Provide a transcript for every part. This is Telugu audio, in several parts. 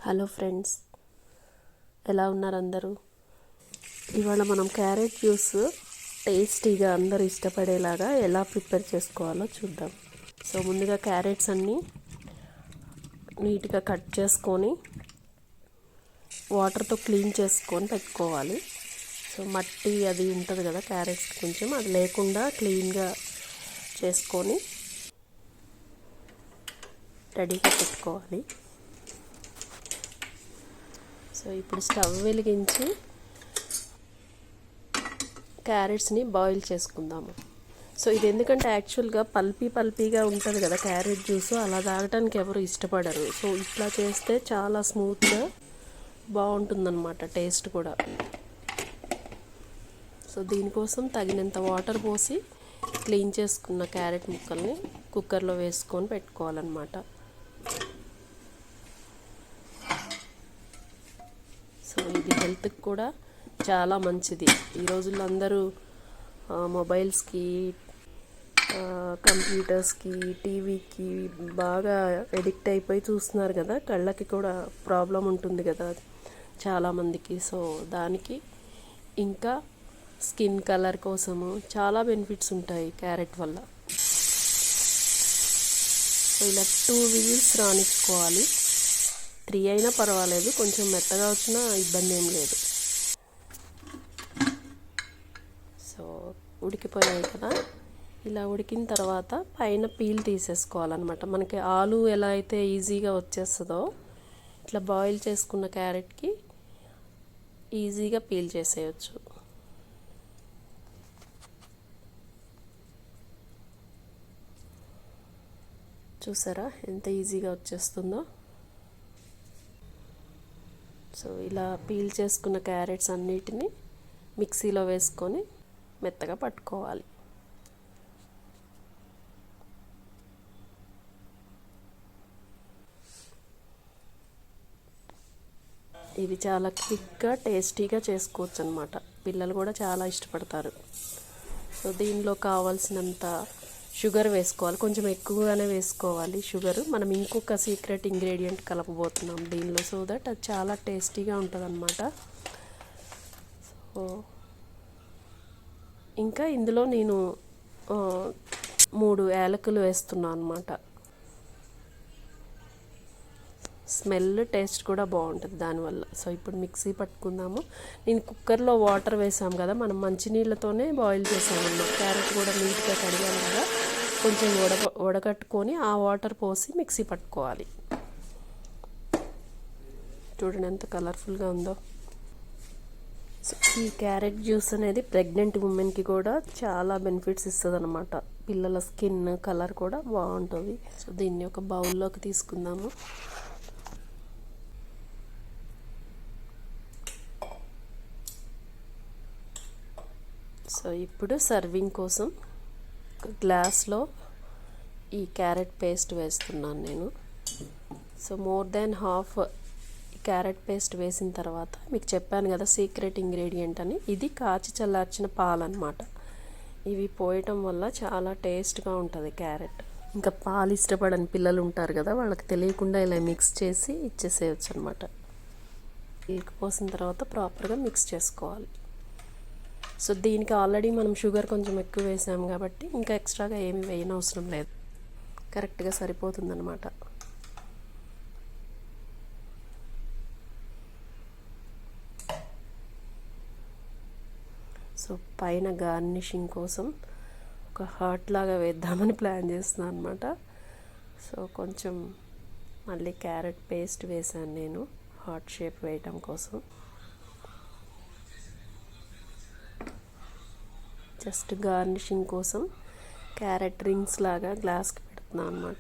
హలో ఫ్రెండ్స్, ఎలా ఉన్నారు అందరూ? ఇవాళ మనం క్యారెట్ జ్యూస్ టేస్టీగా అందరూ ఇష్టపడేలాగా ఎలా ప్రిపేర్ చేసుకోవాలో చూద్దాం. సో ముందుగా క్యారెట్స్ అన్నీ నీట్గా కట్ చేసుకొని వాటర్తో క్లీన్ చేసుకొని పెట్టుకోవాలి. సో మట్టి అది ఉంటుంది కదా క్యారెట్స్, కొంచెం అది లేకుండా క్లీన్గా చేసుకొని రెడీగా పెట్టుకోవాలి. సో ఇప్పుడు స్టవ్ వెలిగించి క్యారెట్స్ని బాయిల్ చేసుకుందాము. సో ఇది ఎందుకంటే యాక్చువల్గా పల్పీగా ఉంటుంది కదా క్యారెట్ జ్యూస్, అలా తాగడానికి ఎవరు ఇష్టపడరు. సో ఇట్లా చేస్తే చాలా స్మూత్గా బాగుంటుందన్నమాట, టేస్ట్ కూడా. సో దీనికోసం తగినంత వాటర్ పోసి క్లీన్ చేసుకున్న క్యారెట్ ముక్కల్ని కుక్కర్లో వేసుకొని పెట్టుకోవాలన్నమాట. సో ఇది హెల్త్కి కూడా చాలా మంచిది. ఈ రోజుల్లో అందరూ మొబైల్స్కి, కంప్యూటర్స్కి, టీవీకి బాగా ఎడిక్ట్ అయిపోయి చూస్తున్నారు కదా, కళ్ళకి కూడా ప్రాబ్లం ఉంటుంది కదా చాలామందికి. సో దానికి ఇంకా స్కిన్ కలర్ కోసము చాలా బెనిఫిట్స్ ఉంటాయి క్యారెట్ వల్ల. సో ఇలా 2 విజిల్స్ రానిచ్చుకోవాలి. 3 అయినా పర్వాలేదు, కొంచెం మెత్తగా వచ్చినా ఇబ్బంది ఏం లేదు. సో ఉడికిపోయాయి కదా, ఇలా ఉడికిన తర్వాత పైన పీల్ తీసేసుకోవాలన్నమాట. మనకి ఆలు ఎలా అయితే ఈజీగా వచ్చేస్తుందో, ఇట్లా బాయిల్ చేసుకున్న క్యారెట్కి ఈజీగా పీల్ చేసేయచ్చు. చూసారా ఎంత ఈజీగా వచ్చేస్తుందో. సో ఇలా పీల్ చేసుకున్న క్యారెట్స్ అన్నిటిని మిక్సీలో వేసుకొని మెత్తగా పట్టుకోవాలి. ఇది చాలా క్విక్గా టేస్టీగా చేసుకోవచ్చు అన్నమాట. పిల్లలు కూడా చాలా ఇష్టపడతారు. సో దీనిలో కావాల్సినంత షుగర్ వేసుకోవాలి, కొంచెం ఎక్కువగానే వేసుకోవాలి షుగర్. మనం ఇంకొక సీక్రెట్ ఇంగ్రీడియంట్ కలపబోతున్నాం దీనిలో, సో దట్ అది చాలా టేస్టీగా ఉంటుంది అన్నమాట. సో ఇంకా ఇందులో నేను 3 యాలకులు వేస్తున్నాను అన్నమాట. స్మెల్ టేస్ట్ కూడా బాగుంటుంది దానివల్ల. సో ఇప్పుడు మిక్సీ పట్టుకుందాము. నేను కుక్కర్లో వాటర్ వేసాము కదా, మనం మంచినీళ్ళతోనే బాయిల్ చేసాము అన్నమాట. క్యారెట్ కూడా నీట్గా కడిగాము కదా, కొంచెం వడకట్టుకొని ఆ వాటర్ పోసి మిక్సీ పట్టుకోవాలి. చూడండి ఎంత కలర్ఫుల్గా ఉందో. సో ఈ క్యారెట్ జ్యూస్ అనేది ప్రెగ్నెంట్ ఉమెన్కి కూడా చాలా బెనిఫిట్స్ ఇస్తుంది అనమాట. పిల్లల స్కిన్ కలర్ కూడా బాగుంటుంది. సో దీన్ని ఒక బౌల్లోకి తీసుకుందాము. సో ఇప్పుడు సర్వింగ్ కోసం గ్లాస్లో ఈ క్యారెట్ పేస్ట్ వేస్తున్నాను నేను. So more than half carrot paste వేసిన తర్వాత మీకు చెప్పాను కదా సీక్రెట్ ఇంగ్రీడియంట్ అని, ఇది కాచి చల్లార్చిన పాలన్నమాట. ఇవి పోయటం వల్ల చాలా టేస్ట్గా ఉంటుంది క్యారెట్. ఇంకా పాలు ఇష్టపడని పిల్లలు ఉంటారు కదా, వాళ్ళకి తెలియకుండా ఇలా మిక్స్ చేసి ఇచ్చేసేయచ్చు అనమాట. మిల్క్ పోసిన తర్వాత ప్రాపర్గా మిక్స్ చేసుకోవాలి. సో దీనికి ఆల్రెడీ మనం షుగర్ కొంచెం ఎక్కువ వేసాము కాబట్టి ఇంకా ఎక్స్ట్రాగా ఏమి వేయనవసరం లేదు, కరెక్ట్గా సరిపోతుందన్నమాట. సో పైన గార్నిషింగ్ కోసం ఒక హార్ట్ లాగా వేద్దామని ప్లాన్ చేస్తున్నాను అనమాట. సో కొంచెం మళ్ళీ క్యారెట్ పేస్ట్ వేసాను నేను హార్ట్ షేప్ వేయటం కోసం. జస్ట్ గార్నిషింగ్ కోసం క్యారెట్ రింగ్స్ లాగా గ్లాస్కి పెడుతున్నాను అనమాట.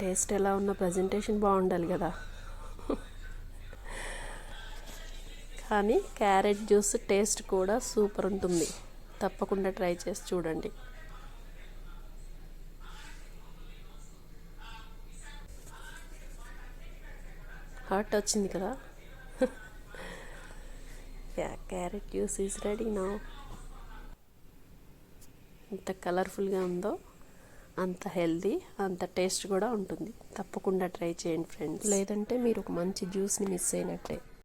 టేస్ట్ ఎలా ఉన్నా ప్రజెంటేషన్ బాగుండాలి కదా. కానీ క్యారెట్ జ్యూస్ టేస్ట్ కూడా సూపర్ ఉంటుంది, తప్పకుండా ట్రై చేసి చూడండి. హాట్ వచ్చింది కదా. Carrot juice is ready now. ఎంత కలర్ఫుల్గా ఉందో, అంత హెల్దీ, అంత టేస్ట్ కూడా ఉంటుంది. తప్పకుండా ట్రై చేయండి ఫ్రెండ్స్. లేదంటే మీరు ఒక మంచి జ్యూస్ని మిస్ అయినట్టే.